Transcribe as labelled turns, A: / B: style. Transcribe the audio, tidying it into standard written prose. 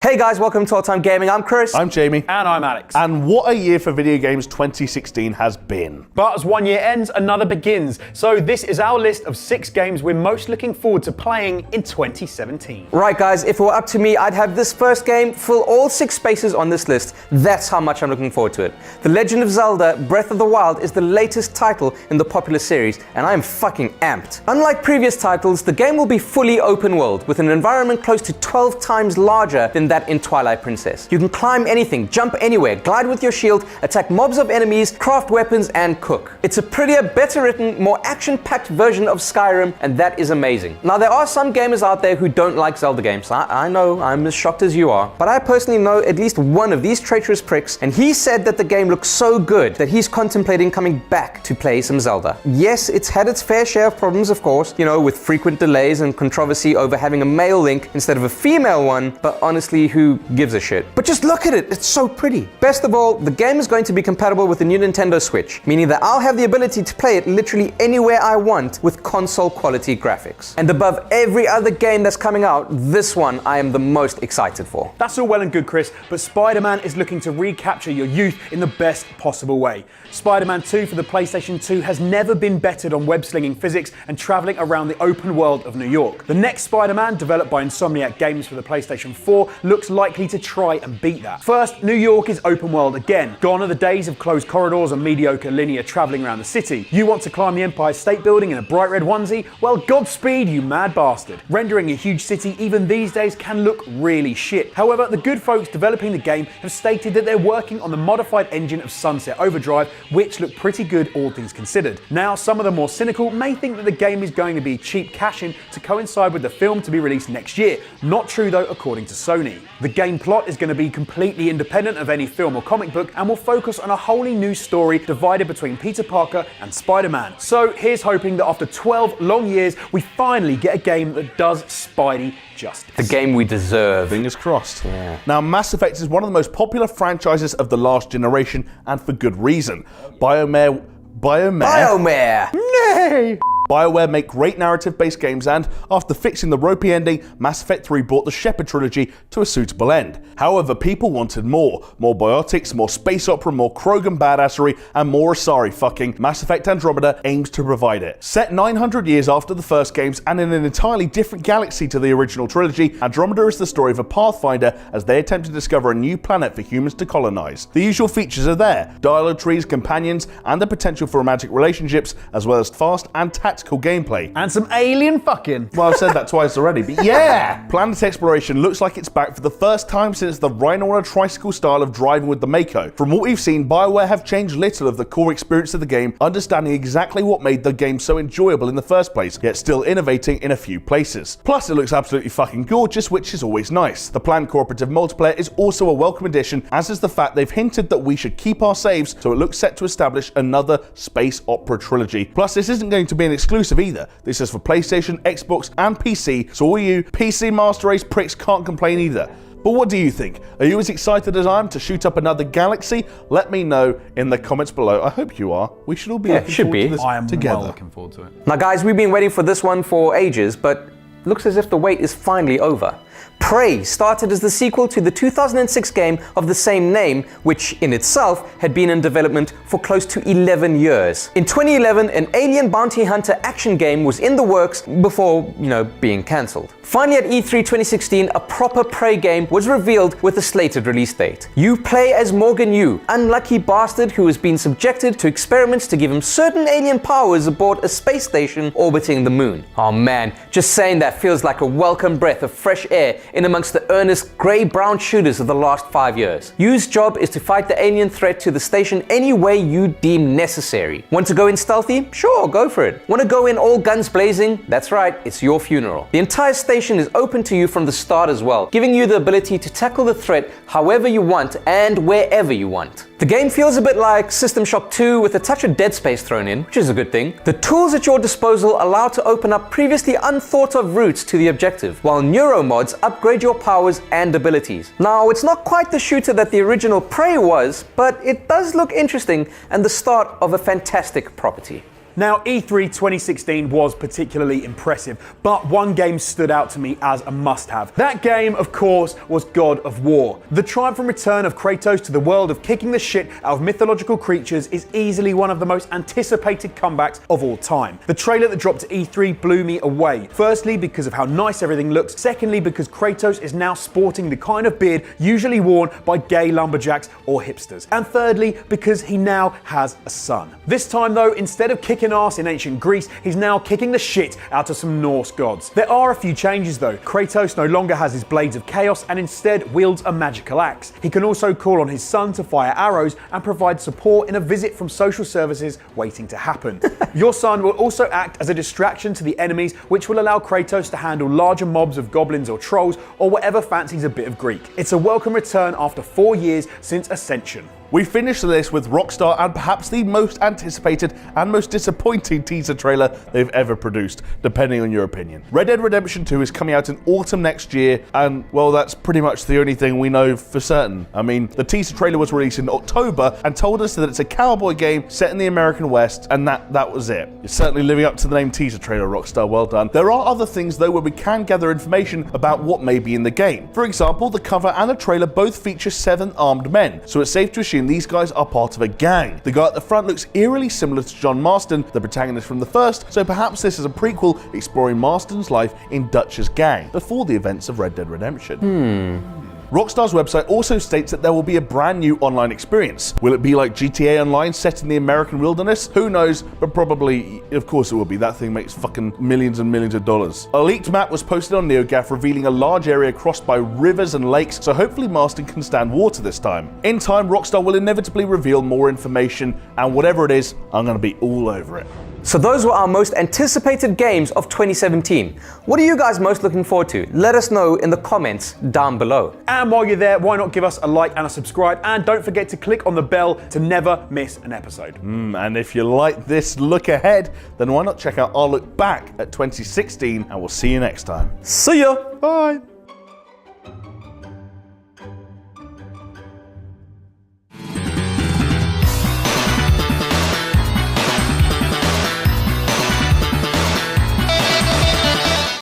A: Hey guys, welcome to All Time Gaming. I'm Chris.
B: I'm Jamie.
C: And I'm Alex.
B: And what a year for video games 2016 has been.
C: But as one year ends, another begins. So this is our list of 6 games we're most looking forward to playing in 2017.
A: Right guys, if it were up to me, I'd have this first game fill all 6 spaces on this list. That's how much I'm looking forward to it. The Legend of Zelda Breath of the Wild is the latest title in the popular series, and I'm fucking amped. Unlike previous titles, the game will be fully open world, with an environment close to 12 times larger than that in Twilight Princess. You can climb anything, jump anywhere, glide with your shield, attack mobs of enemies, craft weapons, and cook. It's a prettier, better written, more action-packed version of Skyrim, and that is amazing. Now, there are some gamers out there who don't like Zelda games. I know, I'm as shocked as you are, but I personally know at least one of these traitorous pricks, and he said that the game looks so good that he's contemplating coming back to play some Zelda. Yes, it's had its fair share of problems, of course, you know, with frequent delays and controversy over having a male Link instead of a female one, but honestly, who gives a shit? But just look at it, it's so pretty. Best of all, the game is going to be compatible with the new Nintendo Switch, meaning that I'll have the ability to play it literally anywhere I want with console quality graphics. And above every other game that's coming out, this one I am the most excited for.
C: That's all well and good, Chris, but Spider-Man is looking to recapture your youth in the best possible way. Spider-Man 2 for the PlayStation 2 has never been bettered on web-slinging physics and traveling around the open world of New York. The next Spider-Man, developed by Insomniac Games for the PlayStation 4, looks likely to try and beat that. First, New York is open world again. Gone are the days of closed corridors and mediocre linear traveling around the city. You want to climb the Empire State Building in a bright red onesie? Well, Godspeed, you mad bastard. Rendering a huge city even these days can look really shit. However, the good folks developing the game have stated that they're working on the modified engine of Sunset Overdrive, which look pretty good all things considered. Now, some of the more cynical may think that the game is going to be cheap cash-in to coincide with the film to be released next year. Not true though, according to Sony. The game plot is going to be completely independent of any film or comic book and will focus on a wholly new story divided between Peter Parker and Spider-Man. So here's hoping that after 12 long years, we finally get a game that does Spidey justice.
A: The game we deserve.
B: Fingers crossed.
A: Yeah.
B: Now, Mass Effect is one of the most popular franchises of the last generation, and for good reason. BioWare.
A: Nay!
B: BioWare make great narrative-based games, and after fixing the ropey ending, Mass Effect 3 brought the Shepard trilogy to a suitable end. However, people wanted more. More biotics, more space opera, more Krogan badassery, and more Asari fucking. Mass Effect Andromeda aims to provide it. Set 900 years after the first games and in an entirely different galaxy to the original trilogy, Andromeda is the story of a Pathfinder as they attempt to discover a new planet for humans to colonize. The usual features are there: dialogue trees, companions, and the potential for romantic relationships, as well as fast and tactical gameplay.
C: And some alien fucking.
B: Well, I've said that twice already, but yeah! Planet exploration looks like it's back for the first time since the Rhino on a tricycle style of driving with the Mako. From what we've seen, BioWare have changed little of the core experience of the game, understanding exactly what made the game so enjoyable in the first place, yet still innovating in a few places. Plus, it looks absolutely fucking gorgeous, which is always nice. The planned cooperative multiplayer is also a welcome addition, as is the fact they've hinted that we should keep our saves, so it looks set to establish another space opera trilogy. Plus, this isn't going to be an exclusive either. This is for PlayStation, Xbox, and PC, so all you PC Master Race pricks can't complain either. But what do you think? Are you as excited as I am to shoot up another galaxy? Let me know in the comments below. I hope you are. We should all be looking forward to this
C: I am
B: together.
C: well looking forward to it.
A: Now guys, we've been waiting for this one for ages, but looks as if the wait is finally over. Prey started as the sequel to the 2006 game of the same name, which in itself had been in development for close to 11 years. In 2011, an alien bounty hunter action game was in the works before, being cancelled. Finally at E3 2016, a proper Prey game was revealed with a slated release date. You play as Morgan Yu, unlucky bastard who has been subjected to experiments to give him certain alien powers aboard a space station orbiting the moon. Oh man, just saying that feels like a welcome breath of fresh air in amongst the earnest grey-brown shooters of the last 5 years. Yu's job is to fight the alien threat to the station any way you deem necessary. Want to go in stealthy? Sure, go for it. Want to go in all guns blazing? That's right, it's your funeral. The entire station is open to you from the start as well, giving you the ability to tackle the threat however you want and wherever you want. The game feels a bit like System Shock 2 with a touch of Dead Space thrown in, which is a good thing. The tools at your disposal allow to open up previously unthought of routes to the objective, while neuromods upgrade your powers and abilities. Now, it's not quite the shooter that the original Prey was, but it does look interesting and the start of a fantastic property.
C: Now, E3 2016 was particularly impressive, but one game stood out to me as a must-have. That game, of course, was God of War. The triumph and return of Kratos to the world of kicking the shit out of mythological creatures is easily one of the most anticipated comebacks of all time. The trailer that dropped at E3 blew me away. Firstly, because of how nice everything looks. Secondly, because Kratos is now sporting the kind of beard usually worn by gay lumberjacks or hipsters. And thirdly, because he now has a son. This time though, instead of kicking ass in ancient Greece, he's now kicking the shit out of some Norse gods. There are a few changes though. Kratos no longer has his blades of chaos and instead wields a magical axe. He can also call on his son to fire arrows and provide support in a visit from social services waiting to happen. Your son will also act as a distraction to the enemies, which will allow Kratos to handle larger mobs of goblins or trolls or whatever fancies a bit of Greek. It's a welcome return after 4 years since Ascension.
B: We finished the list with Rockstar and perhaps the most anticipated and most disappointing teaser trailer they've ever produced, depending on your opinion. Red Dead Redemption 2 is coming out in autumn next year, and well, that's pretty much the only thing we know for certain. I mean, the teaser trailer was released in October and told us that it's a cowboy game set in the American West, and that was it. You're certainly living up to the name teaser trailer, Rockstar, well done. There are other things though where we can gather information about what may be in the game. For example, the cover and the trailer both feature 7 armed men, so it's safe to assume these guys are part of a gang. The guy at the front looks eerily similar to John Marston, the protagonist from the first, so perhaps this is a prequel exploring Marston's life in Dutch's gang before the events of Red Dead Redemption. Rockstar's website also states that there will be a brand new online experience. Will it be like GTA Online set in the American wilderness? Who knows, but probably, of course it will be. That thing makes fucking millions and millions of dollars. A leaked map was posted on NeoGAF revealing a large area crossed by rivers and lakes, so hopefully Marston can stand water this time. In time, Rockstar will inevitably reveal more information, and whatever it is, I'm gonna be all over it.
A: So those were our most anticipated games of 2017. What are you guys most looking forward to? Let us know in the comments down below.
C: And while you're there, why not give us a like and a subscribe, and don't forget to click on the bell to never miss an episode.
B: And if you like this look ahead, then why not check out our look back at 2016, and we'll see you next time.
A: See ya!
B: Bye!